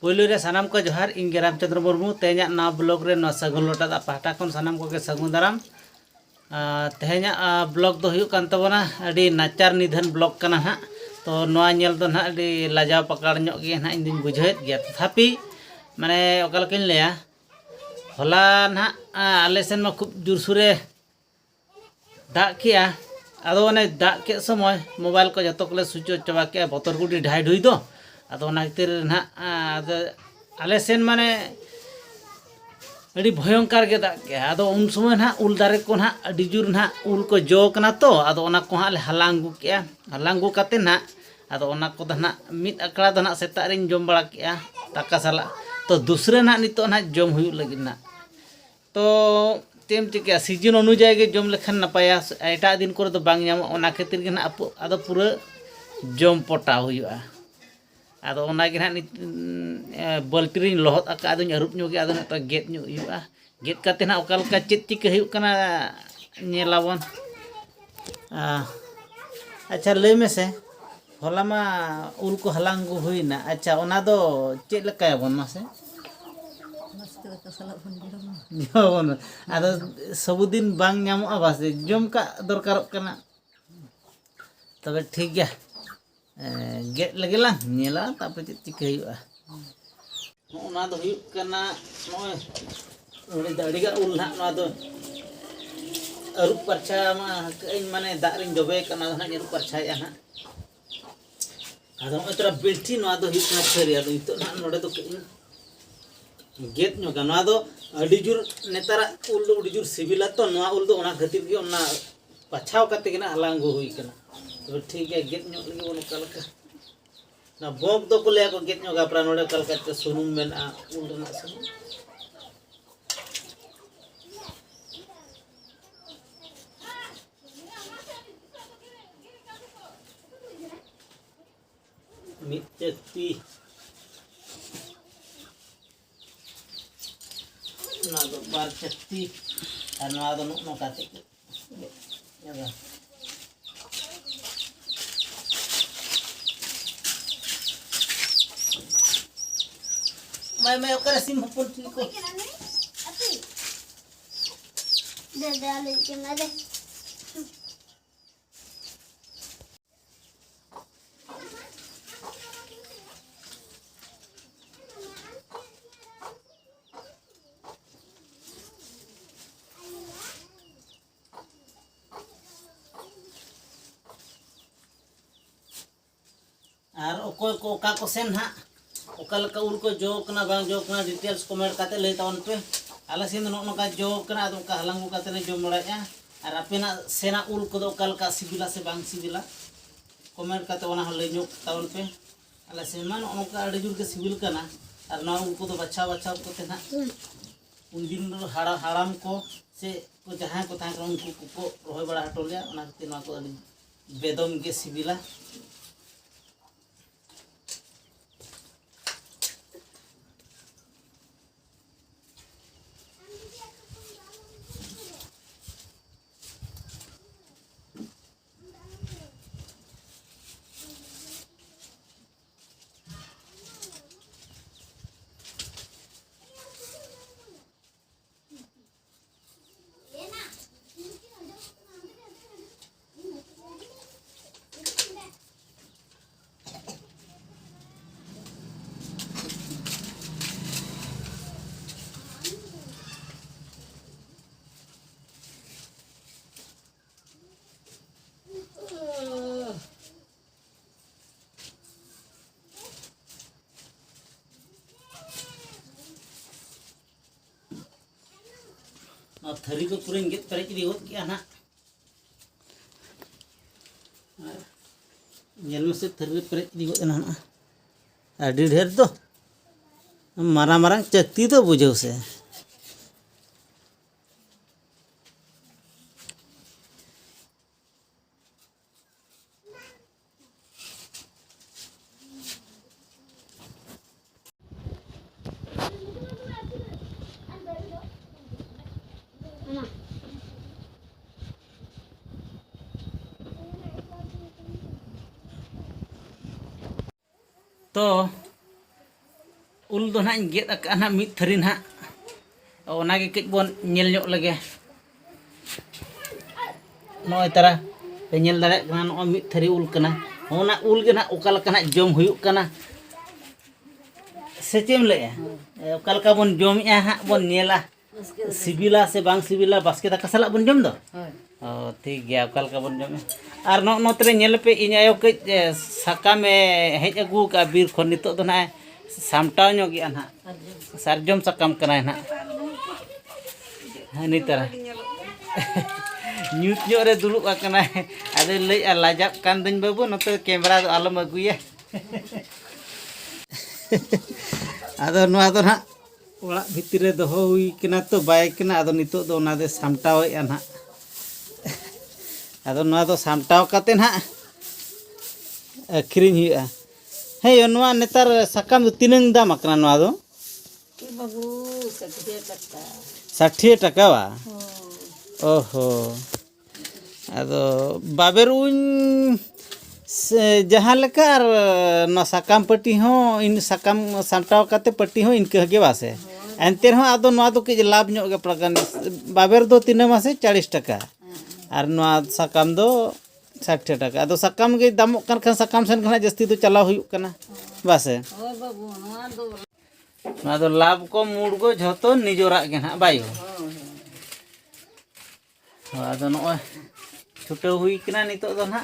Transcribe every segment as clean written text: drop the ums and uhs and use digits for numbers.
पुलु रे सानाम को जोहार इन रामचंद्र मुर्मू तेजा ना ब्लॉग रे ना सगुन लोटा दा पाहटा खन सानाम को के सगुन दाराम तेजा ब्लॉग दो हुयु कान तबना अडी नाचार निधन ब्लॉग कना हा तो नोआ नेल दो ना अडी लाजाव पकड़ ᱧᱚᱜ गे ना इन दिन बुझेत गया तथापि माने ओकल किन लेया होला ना आले सेन मा खूब जुरसुरे दाग किया आदो ने दाग के समय मोबाइल को जतो को स्विच ऑफ चबा के बतर गुडी ढाई ढुई दो आदो ना खातिर ना आले सेन माने अड़ी भयंकर के दाग के आदो उन समय ना उल दारे को ना अड़ी जुर ना उल को जो कना तो आदो ना को हाले हलांगु के हलांगु काते ना आदो ना को ना मिट अकड़ा दो ना सेता रिन जम बड़ा के ताका साला तो दूसरे ना नितो ना जम हुयु लगी ना तो तेम चिके सीजन अनुजाई के जम लेखन नपाया एटा दिन को बांग नाम ओना खातिर के ना आदो पूरा जम पटा हुयुआ आदो ओना के ना बल्टी लहत आका आदो अरुप ᱧᱚᱜ गे आदो ना गेट ᱧᱚᱜ हुयुआ गेट काते ना ओका लका चेत चिके हुयुक कना नेलाबन अच्छा लय में से होला मा उल को हलांगु हुइना अच्छा ओना दो चेत लकायाबन मासे जम आदो सबुदिन बांग नामोआ बासे जम का दरकार कना तबे ठीक गया गेट लगे ला नेला तापर चिके हुयुआ ओना दो हुयुक कना नोय ओडे दाड़ीगा उल ना नोआ दो अरुप परछा मा इन माने दारिन जबे कना ना अरुप परछाया ना आदो एतरा बेल्टी नोआ दो हुयुक ना छरिया दो इतो ना नोडे दो गेट ᱧᱚᱜᱟ नोआ दो अडी जुर नेतारा उल दो अडी जुर सिबिला तो नोआ उल दो ओना खातिर गे ओना पछाव काते के ना हलांगु हुई कना तो ठीक है गेट ᱧᱚᱜ लगे ओनो कलका ना बोक दो को ले को गेट ᱧᱚᱜᱟ प्रा नोडे कलका ते सुनुम मेना उल ना सुनुम मिचती ना दो बार चत्ती और ना दो नो काते यागा मैं ओकरा सिम हपन को दे दे आले के ना दे और ओको को का को सेन हा ओकल का उल को जो कना बांग जो कना डिटेल्स कमेंट काते ले तावन पे आला सिन नो का जो कना अदम का हलांगु काते ने जो मड़ाया और अपेना सेना उल को ओकल का सिबिला से बांग सिबिला कमेंट काते ओना ले ᱧᱚᱜ तावन पे आला सिन मान ओनका अडी जुर के सिबिल कना और ना उल को तो बच्चा बच्चा को ते ना उन दिन हाड़ाम को से को जहां को तां उनको को रोय बड़ा हटोलिया ओना ते ना को अडी बेदम के सिबिला थरी को पूरे गेट पेरेज दी होत किया ना नेल में से थरी पेरेज दी होत ना अडी ढेर तो मारा मारा चक्ति तो बुझो से तो ᱩᱞ ᱫᱚ ᱱᱟᱦᱟᱜ ᱤᱧ ᱜᱮᱫ ᱟᱠᱟᱫᱼᱟ ᱱᱟᱦᱟᱜ ᱢᱤᱫ ᱛᱷᱟᱹᱨᱤ ᱱᱟᱦᱟᱜ ᱚᱱᱟᱜᱮ ᱠᱟᱹᱡ ᱵᱚᱱ ᱧᱮᱞ ᱧᱚᱜ ᱞᱮᱜᱮ ᱱᱚᱜᱼᱚᱭ ᱛᱟᱨᱟ ᱯᱮ ᱧᱮल ᱫᱟᱲᱮᱭᱟᱜ ᱠᱟᱱᱟ ᱱᱚᱜᱼᱚᱭ ᱢᱤᱫ ᱛᱷᱟᱹᱨᱤ ᱩᱞ ᱠᱟᱱᱟ ᱚᱱᱟ ᱩᱞ ᱜᱮ ᱱᱟᱦᱟᱜ ᱚᱠᱟ ᱞᱮᱠᱟ ᱱᱟᱦᱟᱜ ᱡᱚᱢ ᱦᱩᱭᱩᱜ ᱠᱟᱱᱟ से चेम ले ओकालका बन जमया हाँ बन नेला सिबिला से बांग सिबिला बास्के दाका साला बन जम दो ओ ठीक गया ओकालका बन जम आर नो नोतरे नेल पे इन आयो के साका में हेज अगु का बीर खन नितो दो ना सामटाव नो गया ना सारजम साकाम कना ना हानि तरह न्यूट ᱧᱚᱜ रे दुलुक आकना आदे लई लाजाब कान दन बाबू नोते कैमरा दो आलम अगुया आदो नोआ दो ना ओड़ा भितर रे दोहो हुई कना तो बाय कना आदो नितो दो ना दे सामटाव ए ना आदो नोआ दो सामटाव काते ना अखरिन हुआ हे नोआ नेतार साकाम दो तिनंग दाम आकना नोआ दो बाबू 60 टाका वा ओहो आदो बाबेरुन जहाँ लेका न साकाम पट्टी हो इन साकाम सामटाव काते पट्टी हो इनके हगे वासे एंते हो आदो नोआ दो के लाभ ᱧᱚᱜ गे प्रगन बाबेर दो तीन मासे 40 टाका और नोआ साकाम दो 60 टाका आदो साकाम गे दामोक कान खान साकाम सेन खना जस्ती दो चलाव हुयुक कना बासे ओय बाबू नोआ दो लाभ को मुड़गो झतो निजोरा गे ना बायो आदो नोय छुटे हुई कना नितो दो ना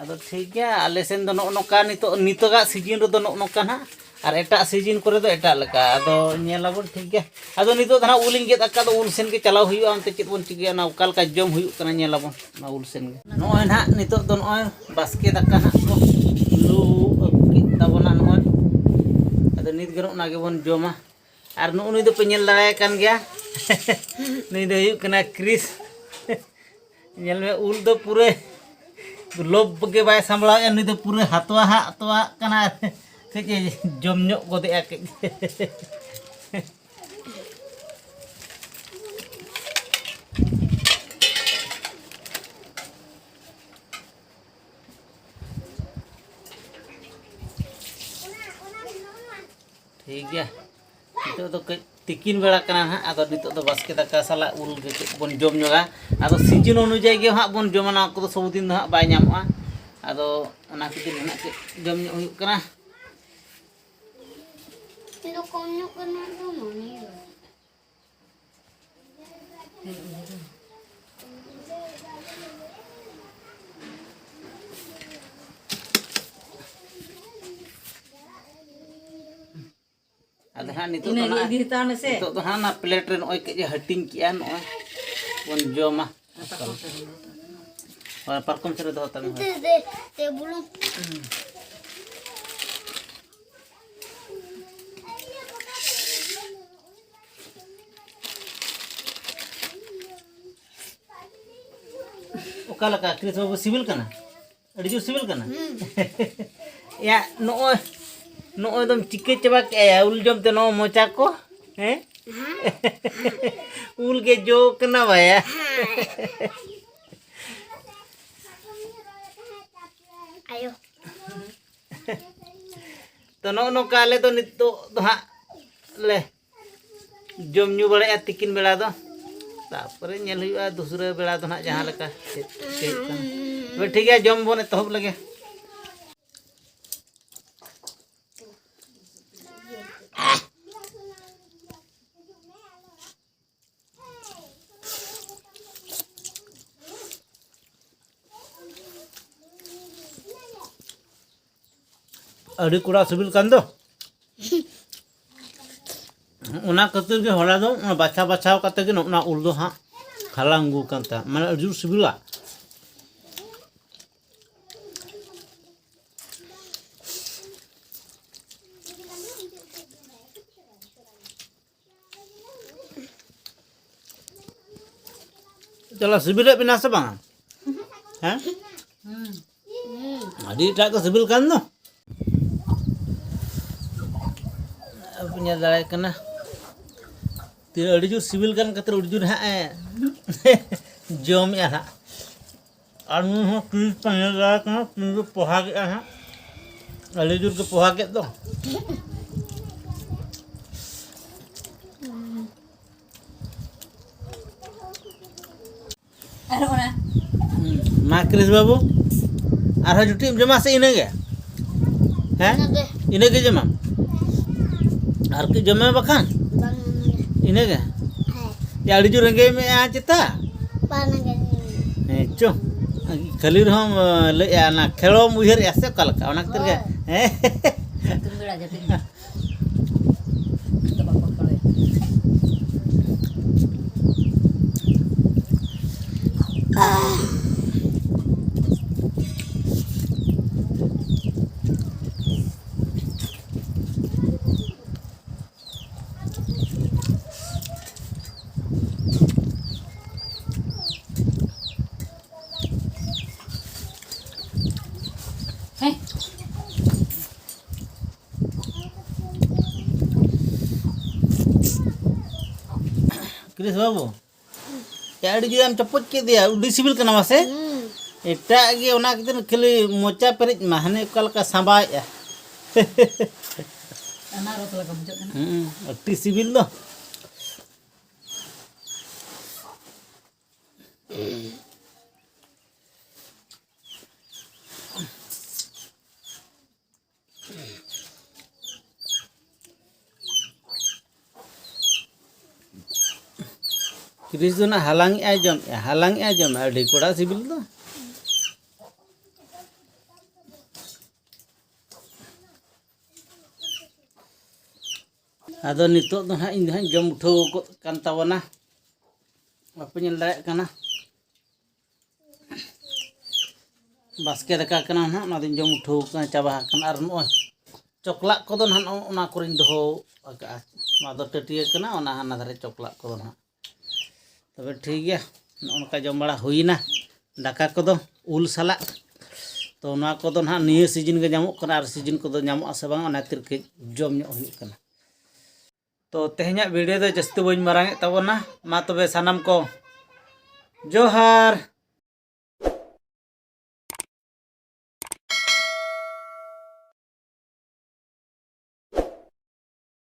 आदो ठीक गया आले सेन दो नोका नितोगा सीजन रे दो नोका ना और एटा सीजन करे दो एटा लका आदो नेलाबन ठीक गया आदो नितो दना उलिंग गेद अका दो उल सेन के चलाव हुयुआ अंते चेत बन चिगिया ना ओकालका जम हुयुक कना नेलाबन ना उल सेन गे नोय ना नितो दो नोय बास्के दाका ना को लू ताबना नोय आदो नित गनो ना गे बन जमा और नुई दो पे नेल दाड़ाय कान गया नुई दो हुयुक कना क्रिस नेल में उल दो पूरे लोभ के बाय सांभला नुई दो पूरे हातवा हातवा कना के जम ᱧᱚᱜ गोदे के ठीक गया नितो दो के तिकिन बेड़ा कना हा आदो नितो दो बास्के दाका साला उल गे बन जम ᱧᱚᱜᱟ आदो सीजन अनुयायी गे हा बन जमना को सब दिन हा बाय ᱧᱟᱢᱚᱜᱼᱟ आदो ओना खातिर ना के जम ᱧᱚᱜ हुयुक कना itu konyol kena tuh mami आदो हा नितो तो हा ना प्लेट रे नोय के हटिंग किया नोय बन जमा और परकम से दो तन ते बुलुं ओकालका क्रिस बाबू सिविल कना अड़ी जो सिविल कना या नोय नोय दम चिके चबा के उल जम ते नो मोचा को हैं उल के जो कना भाया ayo तो नो काले तो नितो दो हा ले जम न्यू बड़े तिकिन बेड़ा दो तापरे नेल हुआ दूसरे बेड़ा दो ना जहां लका ठीक है जम बने तहब लगे अड़ी कुड़ा सिबिल कान दो उना कतिर के होला दो बाछा बाछाव काते के ना उल दो हा खालांगु कांता माने अड़ी सिबिला चला सिबिल बिना से बांग हैं अड़ी टा को सिबिल कान दो punya dalai kena tidak ada juga sibil kan kata urjun ha jom ya ha anu ha kris punya dalai kena pintu pohak ya ha ada juga ke pohak itu मा Chris बाबू आरो जुटी जमा से इने गे हैं Nage. इने गे जमा are की जमे बखान Bang इने गे hai. या अड़ी जो रंगे में आ चिता Pa nage. चो खाली हम ले ना खेलो मुहर ऐसे कल का ओना कर के हैं Tunggulah jadi. Kita bakal kalau. Hei, Kris बाबू या अड़ी जो हम चप्पच के दिया उडी सिविल कना मासे एटा गे ओना कितन खाली मोचा पेरिज माहने कल का संभाय anak rot lagi bujuk kan? अट्टी सिविल दो क्रिस दो ना हालांग जम अड़ी कोड़ा सिविल दो आदो नितो दो ना इन हां जम उठो कान तावना बापे नेल दाड़े काना बास्के दका काना ना ना दिन जम उठो काना चाबा काना आर नो चोकला को दो ना ओना कोरिन दो आका मा दो टटिया काना ओना हाना धारे चोकला को दो ना तबे ठीक गया ओनका जम बड़ा हुईना दाका को दो उल साला तो ओना को दो ना निये सीजन गे जामो काना आर सीजन को दो जामो आसे बांग ओना तिर के जम ᱧᱚᱜ हुई काना तो तेहኛ वीडियो दो जस्ती बइन मारांगे तबना मा तबे सानाम को जोहार।